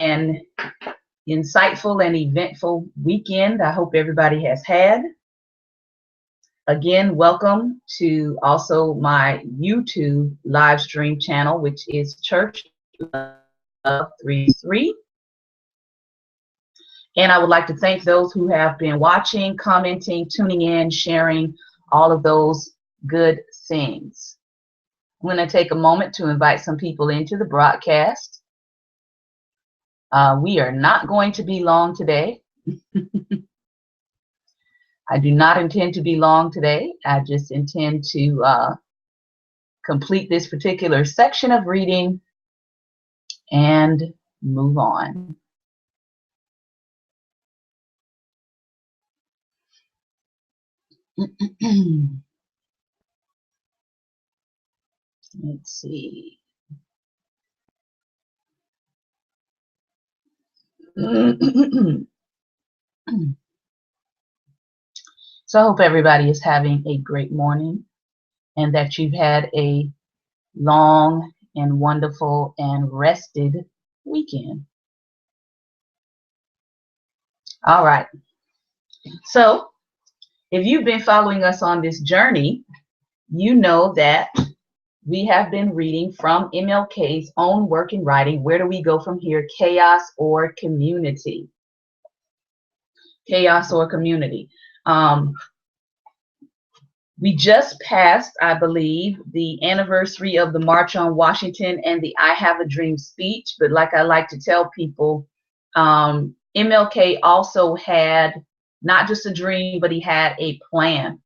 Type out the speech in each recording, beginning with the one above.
an insightful and eventful weekend I hope everybody has had. Again, welcome to also my YouTube live stream channel, which is Church Love 33. And I would like to thank those who have been watching, commenting, tuning in, sharing, all of those good things. I'm going to take a moment to invite some people into the broadcast. We are not going to be long today. I do not intend to be long today. I just intend to complete this particular section of reading and move on. Let's see. So I hope everybody is having a great morning and that you've had a long and wonderful and rested weekend. All right. So if you've been following us on this journey, you know that we have been reading from MLK's own work and writing. Where do we go from here? Chaos or community? Chaos or community. We just passed, I believe, the anniversary of the March on Washington and the I Have a Dream speech. But like I like to tell people, MLK also had not just a dream, but he had a plan.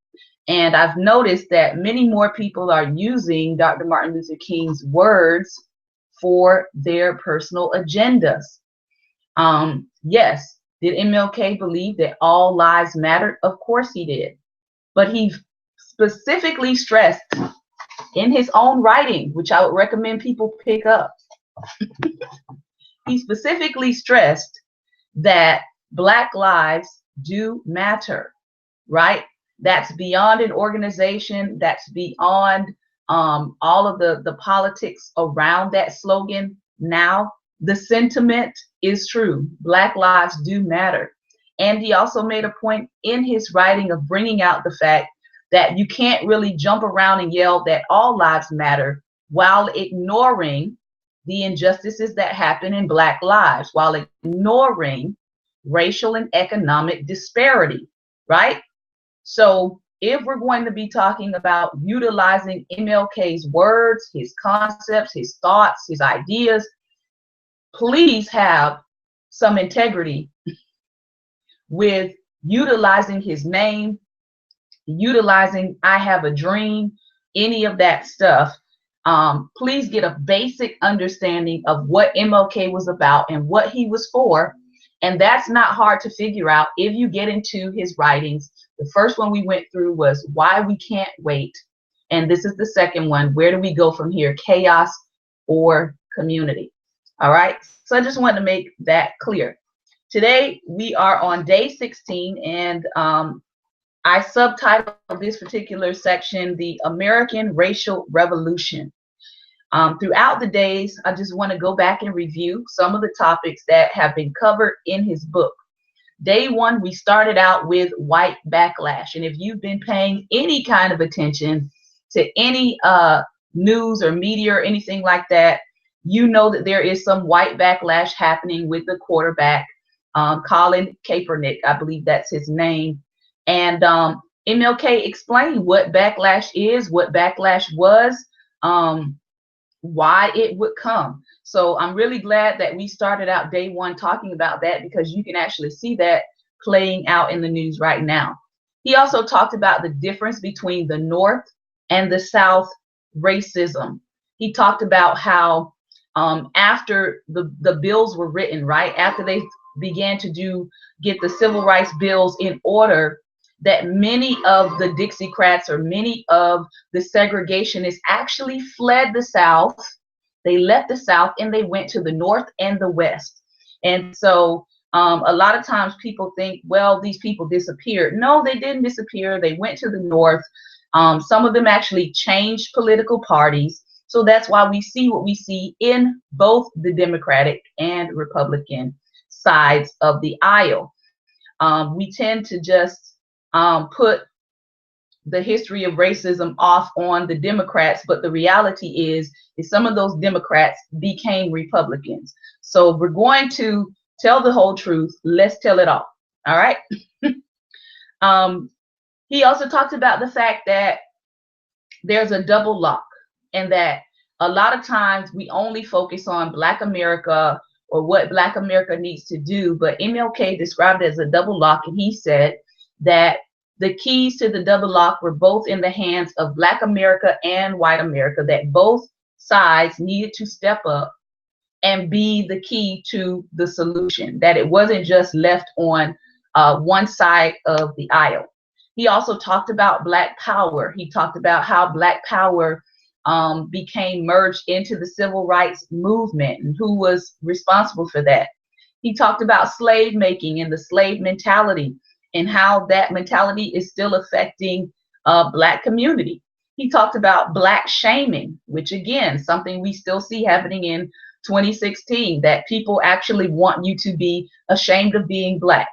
And I've noticed that many more people are using Dr. Martin Luther King's words for their personal agendas. Yes, did MLK believe that all lives mattered? Of course he did. But he specifically stressed in his own writing, which I would recommend people pick up, he specifically stressed that Black lives do matter, right? That's beyond an organization. That's beyond all of the politics around that slogan. Now, the sentiment is true. Black lives do matter. And he also made a point in his writing of bringing out the fact that you can't really jump around and yell that all lives matter while ignoring the injustices that happen in Black lives, while ignoring racial and economic disparity, right? So if we're going to be talking about utilizing MLK's words, his concepts, his thoughts, his ideas, please have some integrity with utilizing his name, utilizing I Have a Dream, any of that stuff. Please get a basic understanding of what MLK was about and what he was for. And that's not hard to figure out if you get into his writings. The first one we went through was Why We Can't Wait. And this is the second one. Where do we go from here? Chaos or community? All right. So I just wanted to make that clear. Today we are on day 16, and I subtitled this particular section, The American Racial Revolution. Throughout the days, I just want to go back and review some of the topics that have been covered in his book. Day one, we started out with white backlash. And if you've been paying any kind of attention to any news or media or anything like that, you know that there is some white backlash happening with the quarterback, Colin Kaepernick, I believe that's his name. And MLK explained what backlash is, what backlash was, why it would come. So I'm really glad that we started out day one talking about that, because you can actually see that playing out in the news right now. He also talked about the difference between the North and the South racism. He talked about how after the bills were written, right, after they began to get the civil rights bills in order, that many of the Dixiecrats or many of the segregationists actually fled the South. They left the South and they went to the North and the West. And so a lot of times people think, well, these people disappeared. No, they didn't disappear. They went to the North. Some of them actually changed political parties. So that's why we see what we see in both the Democratic and Republican sides of the aisle. We tend to just put the history of racism off on the Democrats, but the reality is some of those Democrats became Republicans. So if we're going to tell the whole truth, let's tell it all. All right. He also talked about the fact that there's a double lock, and that a lot of times we only focus on Black America or what Black America needs to do, but MLK described it as a double lock, and he said that the keys to the double lock were both in the hands of Black America and white America, that both sides needed to step up and be the key to the solution, that it wasn't just left on one side of the aisle. He also talked about Black power. He talked about how Black power became merged into the civil rights movement and who was responsible for that. He talked about slave making and the slave mentality and how that mentality is still affecting Black community. He talked about Black shaming, which again, something we still see happening in 2016, that people actually want you to be ashamed of being Black.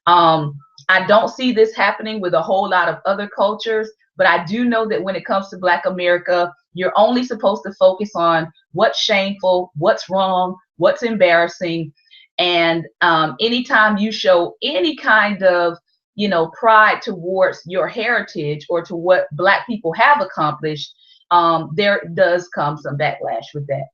I don't see this happening with a whole lot of other cultures, but I do know that when it comes to Black America, you're only supposed to focus on what's shameful, what's wrong, what's embarrassing. And anytime you show any kind of, pride towards your heritage or to what Black people have accomplished, there does come some backlash with that.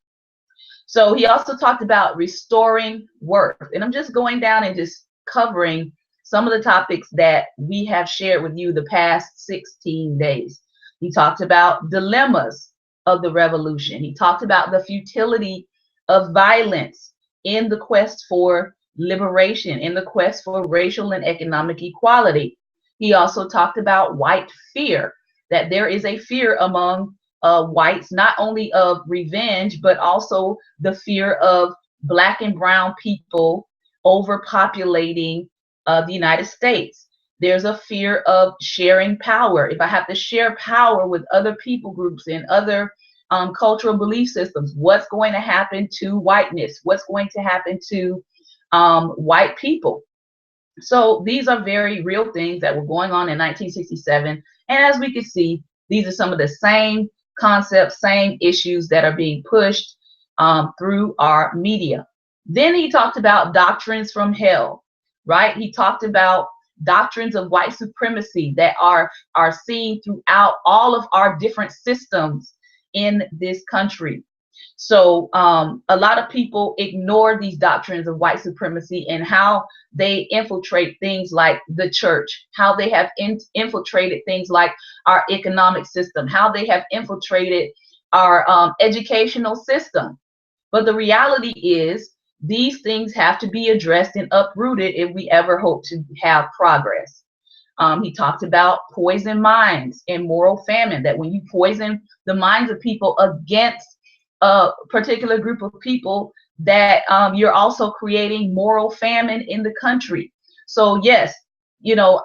So he also talked about restoring worth. And I'm just going down and just covering some of the topics that we have shared with you the past 16 days. He talked about dilemmas of the revolution. He talked about the futility of violence in the quest for liberation, in the quest for racial and economic equality. He also talked about white fear, that there is a fear among whites, not only of revenge, but also the fear of Black and brown people overpopulating the United States. There's a fear of sharing power. If I have to share power with other people groups and other cultural belief systems, what's going to happen to whiteness? What's going to happen to white people? So these are very real things that were going on in 1967. And as we can see, these are some of the same concepts, same issues that are being pushed through our media. Then he talked about doctrines from hell, right? He talked about doctrines of white supremacy that are seen throughout all of our different systems in this country. So a lot of people ignore these doctrines of white supremacy and how they infiltrate things like the church, how they have infiltrated things like our economic system, how they have infiltrated our educational system. But the reality is these things have to be addressed and uprooted if we ever hope to have progress. He talked about poison minds and moral famine, that when you poison the minds of people against a particular group of people, that you're also creating moral famine in the country. So yes,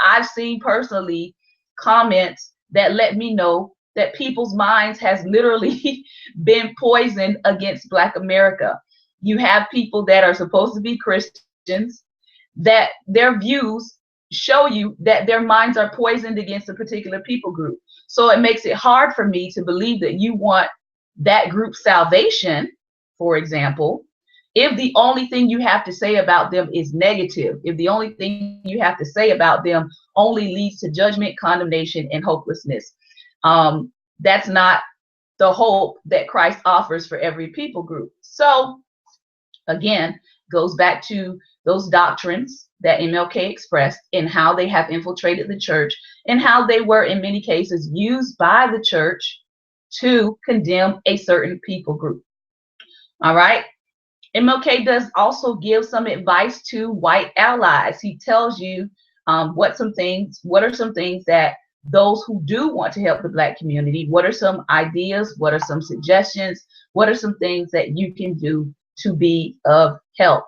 I've seen personally comments that let me know that people's minds has literally been poisoned against Black America. You have people that are supposed to be Christians, that their views show you that their minds are poisoned against a particular people group. So it makes it hard for me to believe that you want that group's salvation, for example, if the only thing you have to say about them is negative, if the only thing you have to say about them only leads to judgment, condemnation, and hopelessness. That's not the hope that Christ offers for every people group. So again, goes back to those doctrines that MLK expressed and how they have infiltrated the church and how they were in many cases used by the church to condemn a certain people group. All right. MLK does also give some advice to white allies. He tells you what are some things that those who do want to help the Black community, what are some ideas, what are some suggestions, what are some things that you can do to be of help.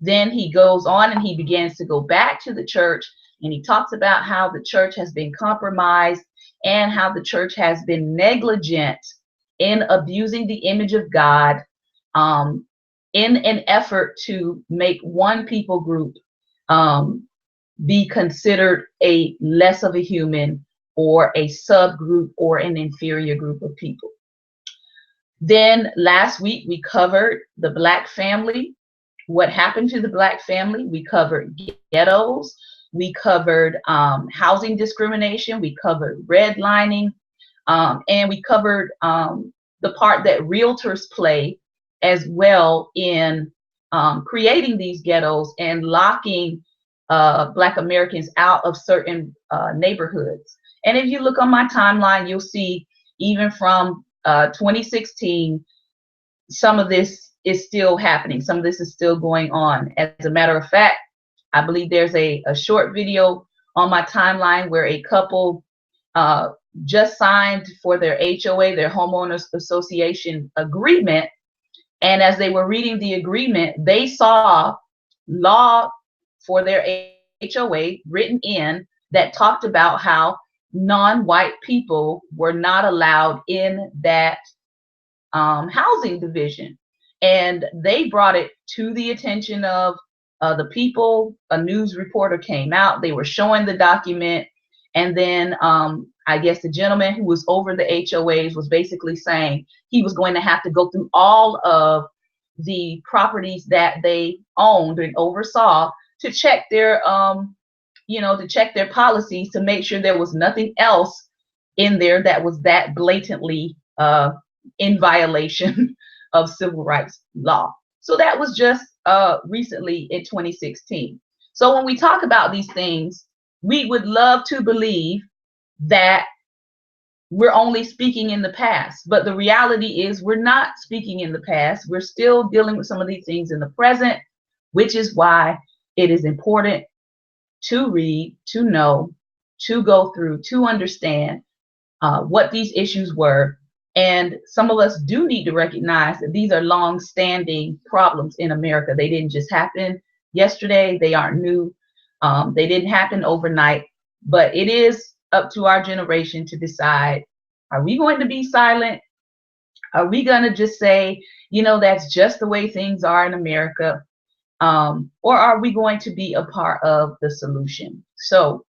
Then he goes on and he begins to go back to the church, and he talks about how the church has been compromised and how the church has been negligent in abusing the image of God, um, in an effort to make one people group um, be considered a less of a human or a subgroup or an inferior group of people. Then last week we covered the Black family, what happened to the Black family. We covered ghettos. We covered housing discrimination. We covered redlining. And we covered the part that realtors play as well in creating these ghettos and locking Black Americans out of certain neighborhoods. And if you look on my timeline, you'll see even from 2016, some of this is still happening. Some of this is still going on. As a matter of fact, I believe there's a short video on my timeline where a couple just signed for their HOA, their homeowners association agreement. And as they were reading the agreement, they saw law for their HOA written in that talked about how non-white people were not allowed in that housing division. And they brought it to the attention of the people. A news reporter came out. They were showing the document. And then I guess the gentleman who was over the HOAs was basically saying he was going to have to go through all of the properties that they owned and oversaw to check their, to check their policies to make sure there was nothing else in there that was that blatantly in violation of civil rights law. So that was just recently in 2016. So when we talk about these things, we would love to believe that we're only speaking in the past, but the reality is we're not speaking in the past. We're still dealing with some of these things in the present, which is why it is important to read, to know, to go through, to understand what these issues were. And some of us do need to recognize that these are long-standing problems in America. They didn't just happen yesterday. They aren't new. They didn't happen overnight, but it is up to our generation to decide, are we going to be silent? Are we going to just say, that's just the way things are in America? Or are we going to be a part of the solution? So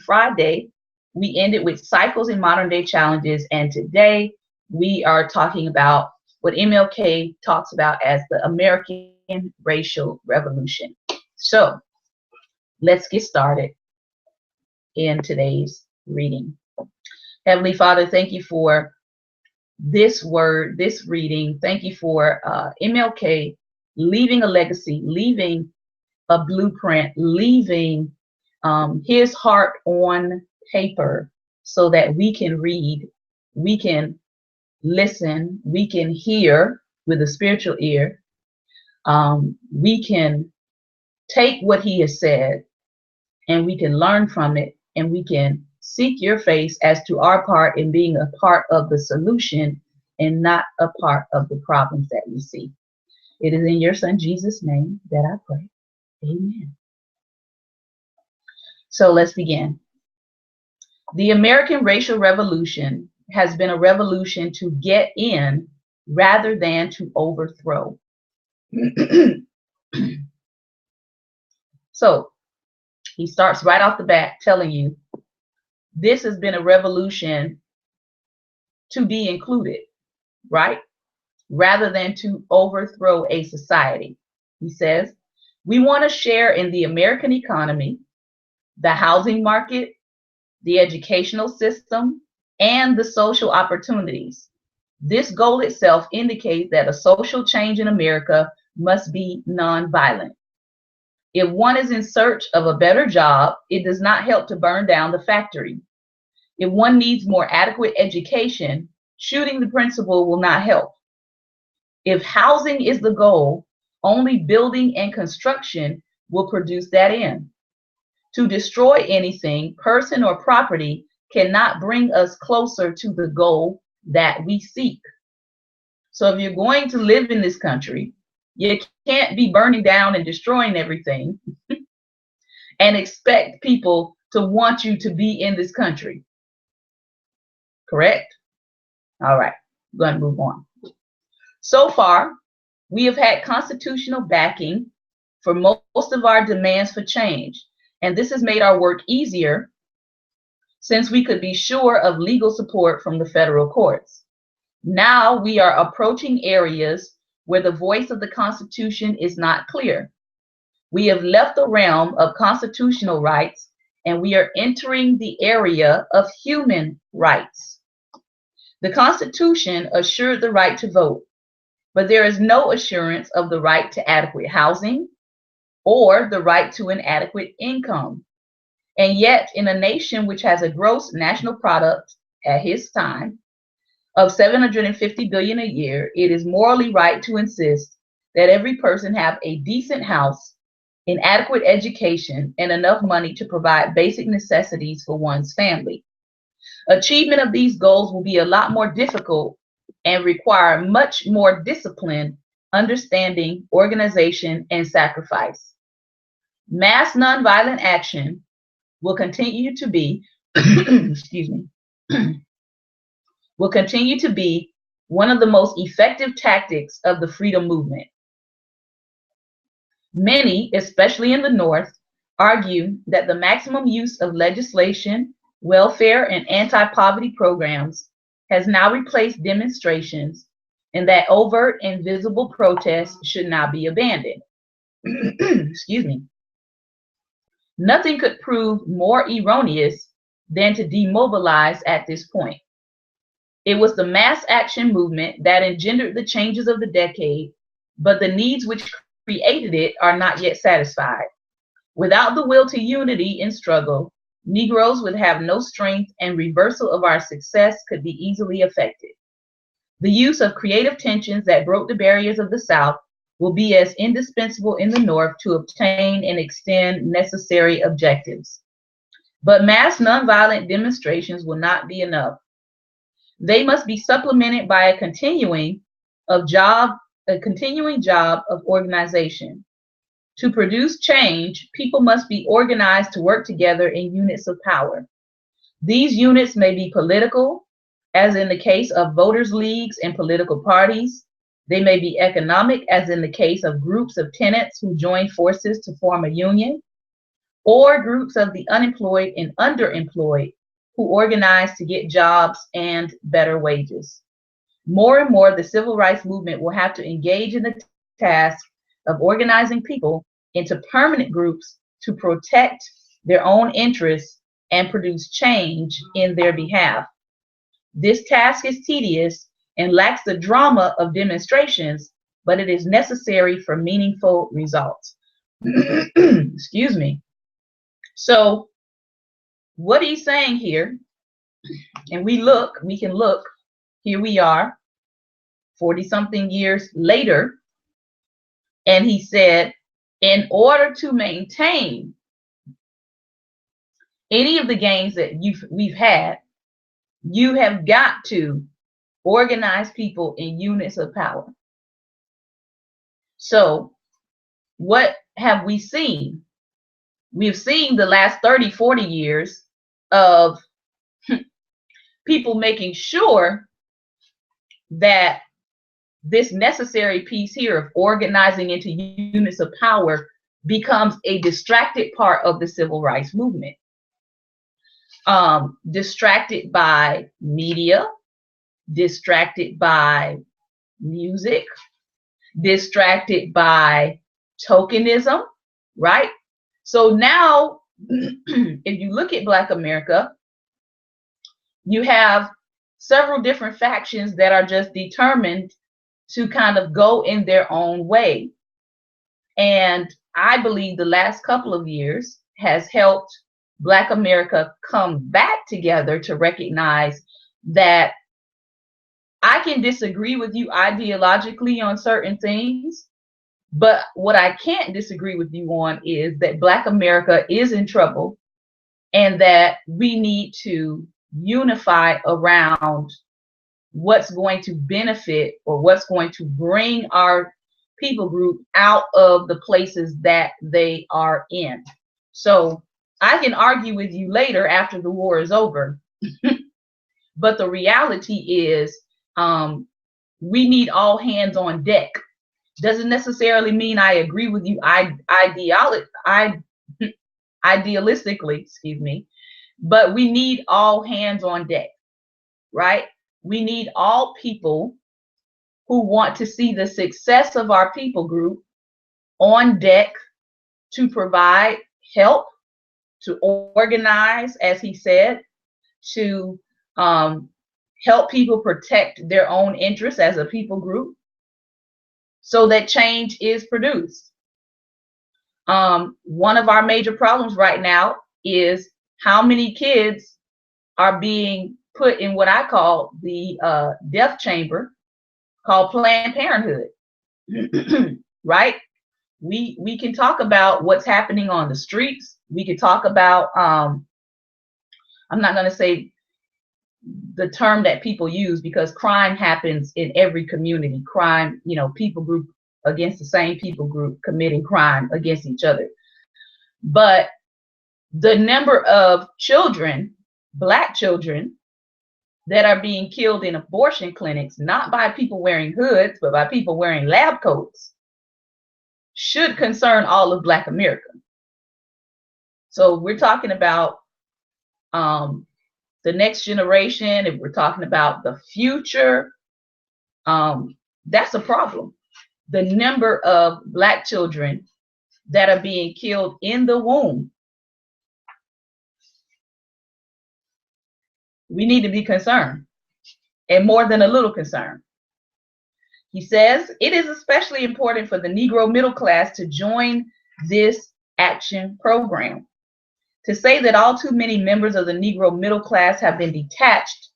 Friday, we ended with cycles in modern day challenges. And today we are talking about what MLK talks about as the American racial revolution. So let's get started in today's reading. Heavenly Father, thank you for this word, this reading. Thank you for MLK leaving a legacy, leaving a blueprint, leaving his heart on paper so that we can read, we can listen, we can hear with a spiritual ear. We can take what he has said and we can learn from it, and we can seek your face as to our part in being a part of the solution and not a part of the problems that we see. It is in your son Jesus' name that I pray. Amen. So let's begin. The American racial revolution has been a revolution to get in rather than to overthrow. So he starts right off the bat telling you this has been a revolution to be included, right? Rather than to overthrow a society. He says, we want to share in the American economy, the housing market, the educational system, and the social opportunities. This goal itself indicates that a social change in America must be nonviolent. If one is in search of a better job, it does not help to burn down the factory. If one needs more adequate education, shooting the principal will not help. If housing is the goal, only building and construction will produce that end. To destroy anything, person or property, cannot bring us closer to the goal that we seek. So if you're going to live in this country, you can't be burning down and destroying everything and expect people to want you to be in this country. Correct? All right, I'm going to move on. So far, we have had constitutional backing for most of our demands for change, and this has made our work easier since we could be sure of legal support from the federal courts. Now we are approaching areas where the voice of the Constitution is not clear. We have left the realm of constitutional rights and we are entering the area of human rights. The Constitution assured the right to vote, but there is no assurance of the right to adequate housing or the right to an adequate income. And yet, in a nation which has a gross national product at his time of $750 billion a year, it is morally right to insist that every person have a decent house, an adequate education, and enough money to provide basic necessities for one's family. Achievement of these goals will be a lot more difficult and require much more discipline, understanding, organization, and sacrifice. Mass nonviolent action will continue to be, excuse me, will continue to be one of the most effective tactics of the freedom movement. Many, especially in the North, argue that the maximum use of legislation, welfare, and anti-poverty programs has now replaced demonstrations and that overt and visible protests should now be abandoned. Excuse me. Nothing could prove more erroneous than to demobilize at this point. It was the mass action movement that engendered the changes of the decade, but the needs which created it are not yet satisfied. Without the will to unity in struggle, Negroes would have no strength and reversal of our success could be easily affected. The use of creative tensions that broke the barriers of the South will be as indispensable in the North to obtain and extend necessary objectives. But mass nonviolent demonstrations will not be enough. They must be supplemented by a continuing job of organization. To produce change, people must be organized to work together in units of power. These units may be political, as in the case of voters' leagues and political parties. They may be economic, as in the case of groups of tenants who join forces to form a union, or groups of the unemployed and underemployed who organize to get jobs and better wages. More and more, the civil rights movement will have to engage in the task of organizing people into permanent groups to protect their own interests and produce change in their behalf. This task is tedious and lacks the drama of demonstrations, but it is necessary for meaningful results. Excuse me. So what he's saying here, and we can look, here we are, 40-something years later, and he said, in order to maintain any of the gains that we've had, you have got to organize people in units of power. So what have we seen? We've seen the last 30, 40 years of people making sure that this necessary piece here of organizing into units of power becomes a distracted part of the civil rights movement. Distracted by media, distracted by music, distracted by tokenism, right? So now, if you look at Black America, you have several different factions that are just determined to kind of go in their own way. And I believe the last couple of years has helped Black America come back together to recognize that I can disagree with you ideologically on certain things, but what I can't disagree with you on is that Black America is in trouble and that we need to unify around what's going to benefit or what's going to bring our people group out of the places that they are in. So I can argue with you later after the war is over, But the reality is, we need all hands on deck. Doesn't necessarily mean I agree with you idealistically, excuse me, but we need all hands on deck, right? We need all people who want to see the success of our people group on deck to provide help, to organize, as he said, to help people protect their own interests as a people group so that change is produced. One of our major problems right now is how many kids are being put in what I call the death chamber called Planned Parenthood, right? We can talk about what's happening on the streets. We can talk about, I'm not going to say the term that people use, because crime happens in every community. Crime, people group against the same people group committing crime against each other. But the number of children, Black children, that are being killed in abortion clinics, not by people wearing hoods, but by people wearing lab coats, should concern all of Black America. So we're talking about the next generation, if we're talking about the future, that's a problem. The number of Black children that are being killed in the womb, we need to be concerned, and more than a little concerned. He says, it is especially important for the Negro middle class to join this action program. To say that all too many members of the Negro middle class have been detached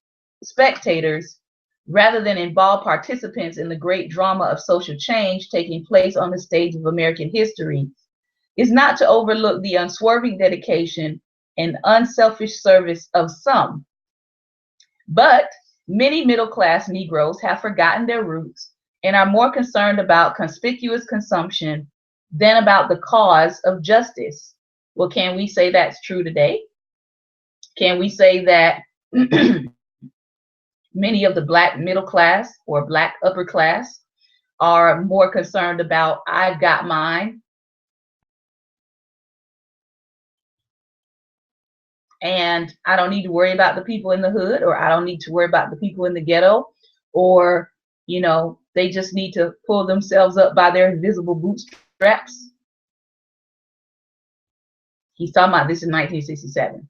spectators rather than involved participants in the great drama of social change taking place on the stage of American history is not to overlook the unswerving dedication and unselfish service of some. But many middle-class Negroes have forgotten their roots and are more concerned about conspicuous consumption than about the cause of justice. Well, can we say that's true today? Can we say that many of the Black middle class or Black upper class are more concerned about, I've got mine, and I don't need to worry about the people in the hood, or I don't need to worry about the people in the ghetto, or, they just need to pull themselves up by their invisible bootstraps? He's talking about this in 1967.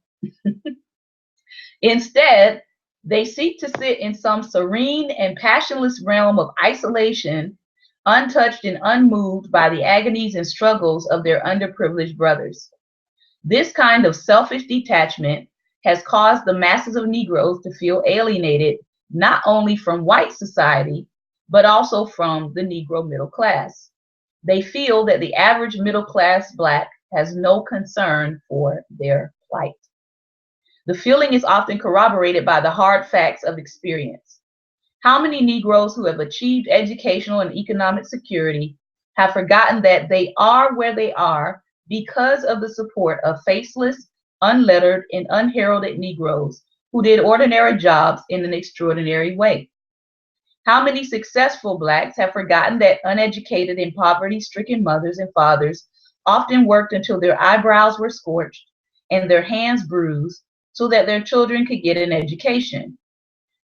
Instead, they seek to sit in some serene and passionless realm of isolation, untouched and unmoved by the agonies and struggles of their underprivileged brothers. This kind of selfish detachment has caused the masses of Negroes to feel alienated not only from white society, but also from the Negro middle class. They feel that the average middle class Black has no concern for their plight. The feeling is often corroborated by the hard facts of experience. How many Negroes who have achieved educational and economic security have forgotten that they are where they are because of the support of faceless, unlettered, and unheralded Negroes who did ordinary jobs in an extraordinary way? How many successful Blacks have forgotten that uneducated and poverty-stricken mothers and fathers often worked until their eyebrows were scorched and their hands bruised so that their children could get an education?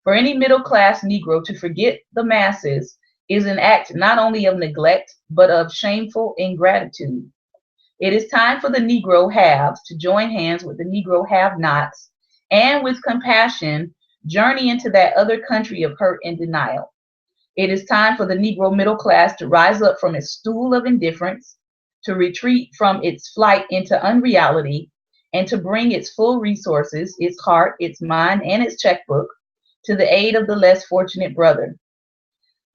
For any middle-class Negro to forget the masses is an act not only of neglect, but of shameful ingratitude. It is time for the Negro haves to join hands with the Negro have-nots and with compassion journey into that other country of hurt and denial. It is time for the Negro middle class to rise up from its stool of indifference, to retreat from its flight into unreality, and to bring its full resources, its heart, its mind, and its checkbook to the aid of the less fortunate brother.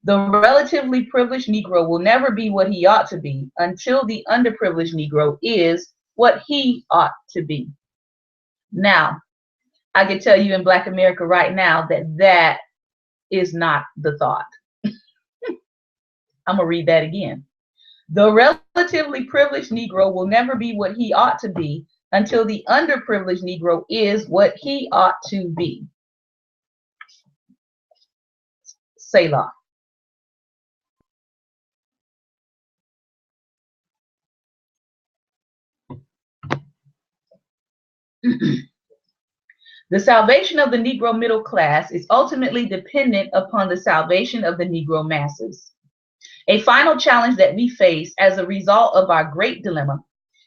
The relatively privileged Negro will never be what he ought to be until the underprivileged Negro is what he ought to be. Now, I can tell you in Black America right now that that is not the thought. I'm going to read that again. The relatively privileged Negro will never be what he ought to be until the underprivileged Negro is what he ought to be. Selah. The salvation of the Negro middle class is ultimately dependent upon the salvation of the Negro masses. A final challenge that we face as a result of our great dilemma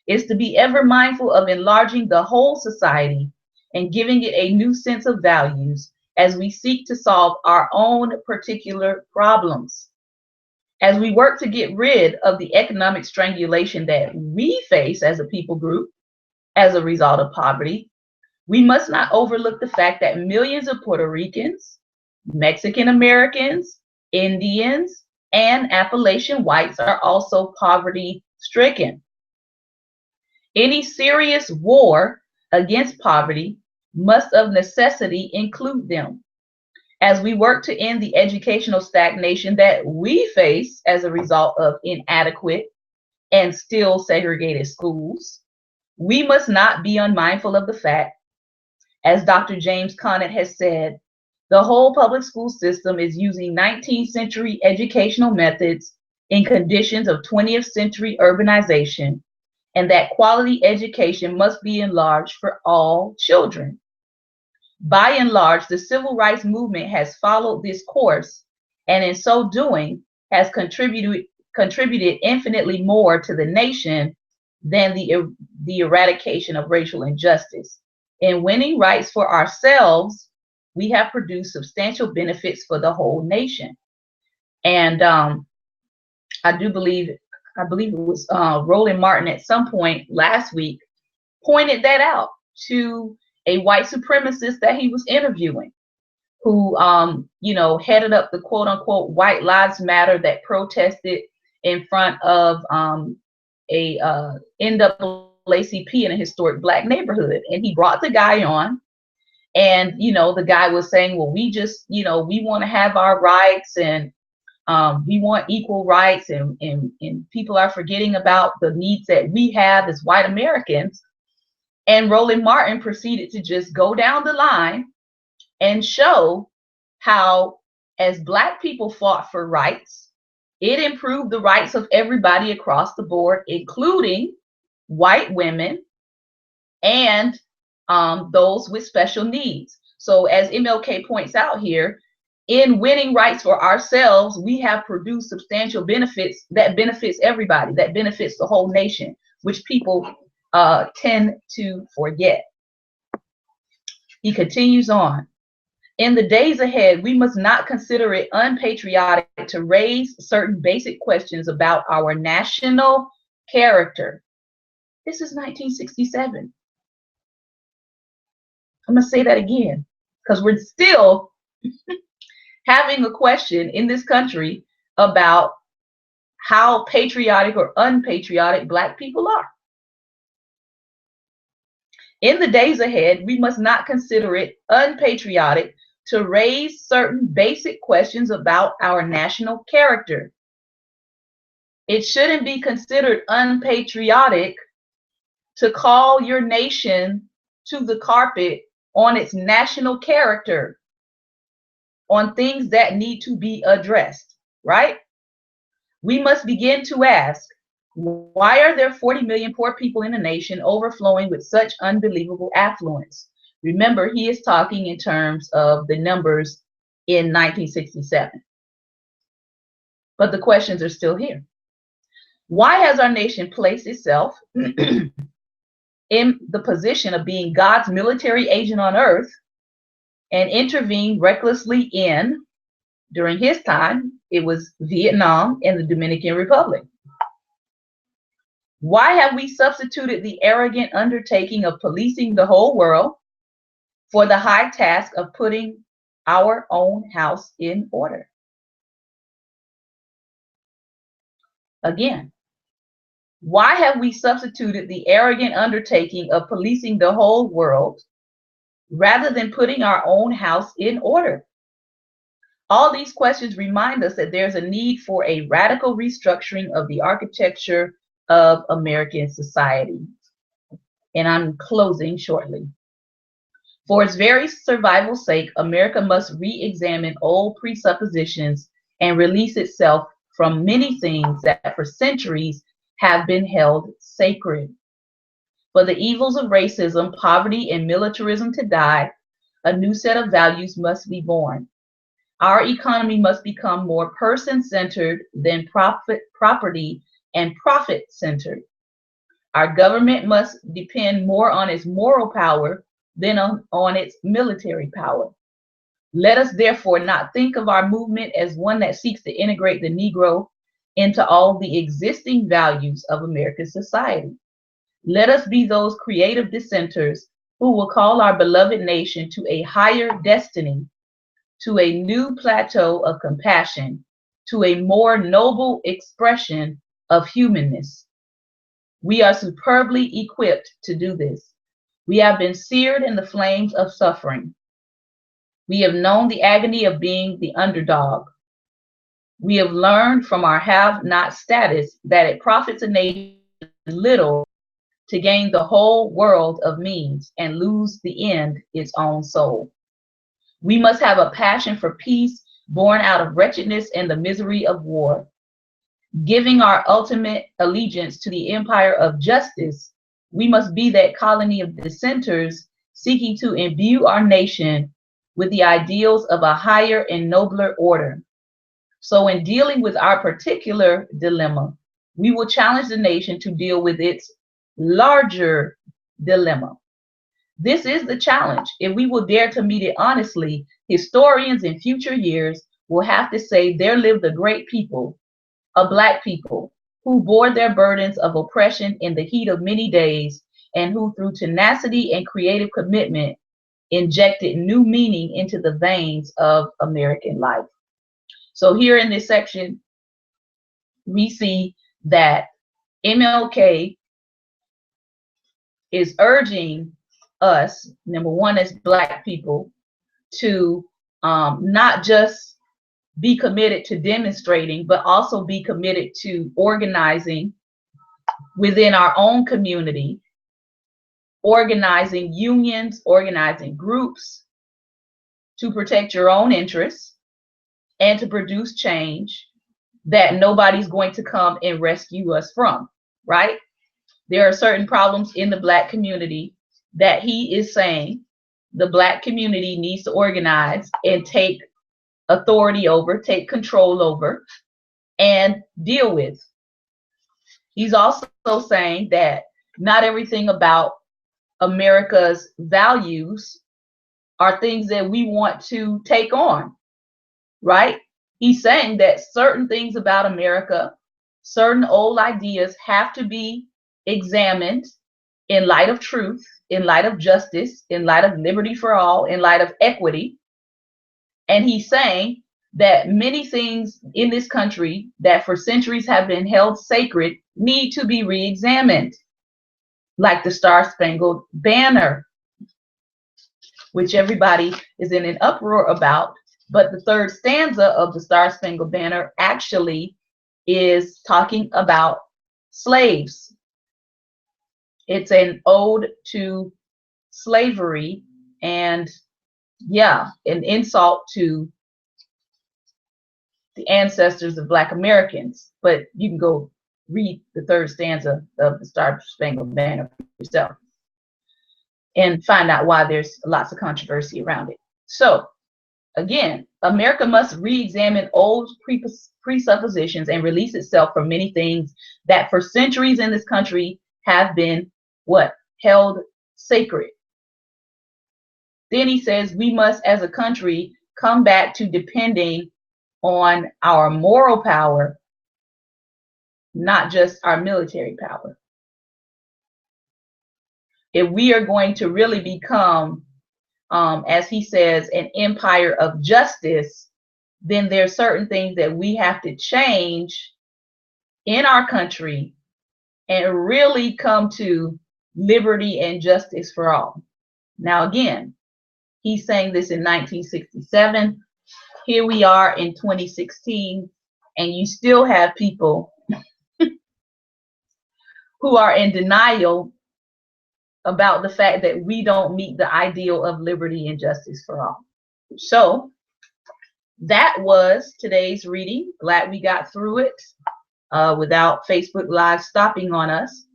is to be ever mindful of enlarging the whole society and giving it a new sense of values as we seek to solve our own particular problems. As we work to get rid of the economic strangulation that we face as a people group as a result of poverty, we must not overlook the fact that millions of Puerto Ricans, Mexican Americans, Indians, and Appalachian whites are also poverty stricken. Any serious war against poverty must of necessity include them. As we work to end the educational stagnation that we face as a result of inadequate and still segregated schools, we must not be unmindful of the fact, as Dr. James Conant has said, the whole public school system is using 19th century educational methods in conditions of 20th century urbanization, and that quality education must be enlarged for all children. By and large, the civil rights movement has followed this course, and in so doing has contributed infinitely more to the nation than the eradication of racial injustice. In winning rights for ourselves, we have produced substantial benefits for the whole nation. And I believe it was Roland Martin at some point last week pointed that out to a white supremacist that he was interviewing, who headed up the quote unquote White Lives Matter that protested in front of a NAACP in a historic Black neighborhood. And he brought the guy on, and the guy was saying, well, we just we want to have our rights, and we want equal rights, and people are forgetting about the needs that we have as white Americans. And Roland Martin proceeded to just go down the line and show how, as Black people fought for rights, it improved the rights of everybody across the board, including white women and those with special needs. So as MLK points out here, in winning rights for ourselves, we have produced substantial benefits that benefits everybody, that benefits the whole nation, which people tend to forget. He continues on. In the days ahead, we must not consider it unpatriotic to raise certain basic questions about our national character. This is 1967. I'm going to say that again, because we're still having a question in this country about how patriotic or unpatriotic Black people are. In the days ahead, we must not consider it unpatriotic to raise certain basic questions about our national character. It shouldn't be considered unpatriotic to call your nation to the carpet on its national character, on things that need to be addressed, right? We must begin to ask, why are there 40 million poor people in the nation overflowing with such unbelievable affluence? Remember, he is talking in terms of the numbers in 1967. But the questions are still here. Why has our nation placed itself in the position of being God's military agent on earth and intervened recklessly in, during his time, it was Vietnam and the Dominican Republic? Why have we substituted the arrogant undertaking of policing the whole world for the high task of putting our own house in order? Again, why have we substituted the arrogant undertaking of policing the whole world rather than putting our own house in order? All these questions remind us that there's a need for a radical restructuring of the architecture of American society. And I'm closing shortly. For its very survival's sake, America must re-examine old presuppositions and release itself from many things that for centuries have been held sacred. For the evils of racism, poverty, and militarism to die, a new set of values must be born. Our economy must become more person-centered than property and profit-centered. Our government must depend more on its moral power than on its military power. Let us therefore not think of our movement as one that seeks to integrate the Negro into all the existing values of American society. Let us be those creative dissenters who will call our beloved nation to a higher destiny, to a new plateau of compassion, to a more noble expression of humanness. We are superbly equipped to do this. We have been seared in the flames of suffering. We have known the agony of being the underdog. We have learned from our have-not status that it profits a nation little to gain the whole world of means and lose the end its own soul. We must have a passion for peace born out of wretchedness and the misery of war. Giving our ultimate allegiance to the empire of justice, we must be that colony of dissenters seeking to imbue our nation with the ideals of a higher and nobler order. So in dealing with our particular dilemma, we will challenge the nation to deal with its larger dilemma. This is the challenge. If we will dare to meet it honestly, historians in future years will have to say there lived a great people, a Black people, who bore their burdens of oppression in the heat of many days, and who through tenacity and creative commitment injected new meaning into the veins of American life. So here in this section, we see that MLK is urging us, number one, as Black people, to not just be committed to demonstrating, but also be committed to organizing within our own community, organizing unions, organizing groups to protect your own interests and to produce change that nobody's going to come and rescue us from, right? There are certain problems in the Black community that he is saying the Black community needs to organize and take authority over, take control over, and deal with. He's also saying that not everything about America's values are things that we want to take on, right? He's saying that certain things about America, certain old ideas have to be examined in light of truth, in light of justice, in light of liberty for all, in light of equity. And he's saying that many things in this country that for centuries have been held sacred need to be re-examined, like the Star-Spangled Banner, which everybody is in an uproar about. But the third stanza of the Star-Spangled Banner actually is talking about slaves. It's an ode to slavery and, yeah, an insult to the ancestors of Black Americans. But you can go read the third stanza of the Star-Spangled Banner for yourself and find out why there's lots of controversy around it. So again, America must re-examine old presuppositions and release itself from many things that for centuries in this country have been what? Held sacred. Then he says we must as a country come back to depending on our moral power, not just our military power. If we are going to really become, as he says, an empire of justice, then there are certain things that we have to change in our country and really come to liberty and justice for all. Now, again, he's saying this in 1967. Here we are in 2016, and you still have people who are in denial about the fact that we don't meet the ideal of liberty and justice for all. So that was today's reading. Glad we got through it without Facebook Live stopping on us.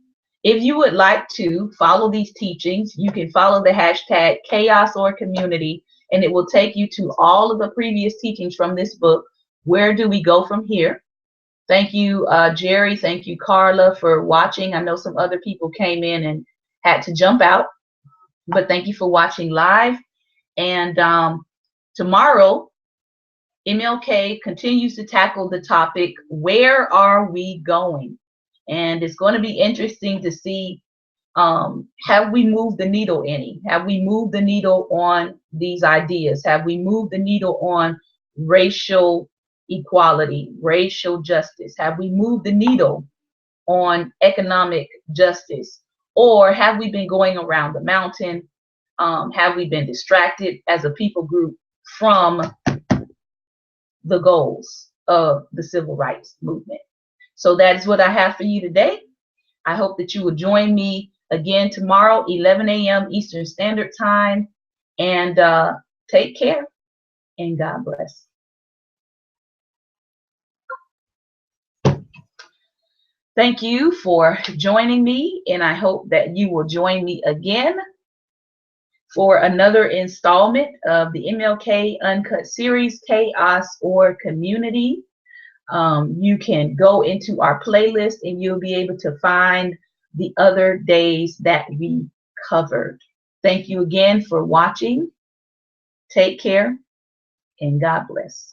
If you would like to follow these teachings, you can follow the hashtag chaos or community, and it will take you to all of the previous teachings from this book. Where do we go from here? Thank you, Jerry. Thank you, Carla, for watching. I know some other people came in and had to jump out, but thank you for watching live. And tomorrow, MLK continues to tackle the topic, where are we going? And it's going to be interesting to see, have we moved the needle any? Have we moved the needle on these ideas? Have we moved the needle on racial equality, racial justice? Have we moved the needle on economic justice? Or have we been going around the mountain? Have we been distracted as a people group from the goals of the civil rights movement? So that is what I have for you today. I hope that you will join me again tomorrow, 11 a.m. Eastern Standard Time. And take care and God bless. Thank you for joining me, and I hope that you will join me again for another installment of the MLK Uncut series, Chaos or Community. You can go into our playlist and you'll be able to find the other days that we covered. Thank you again for watching. Take care and God bless.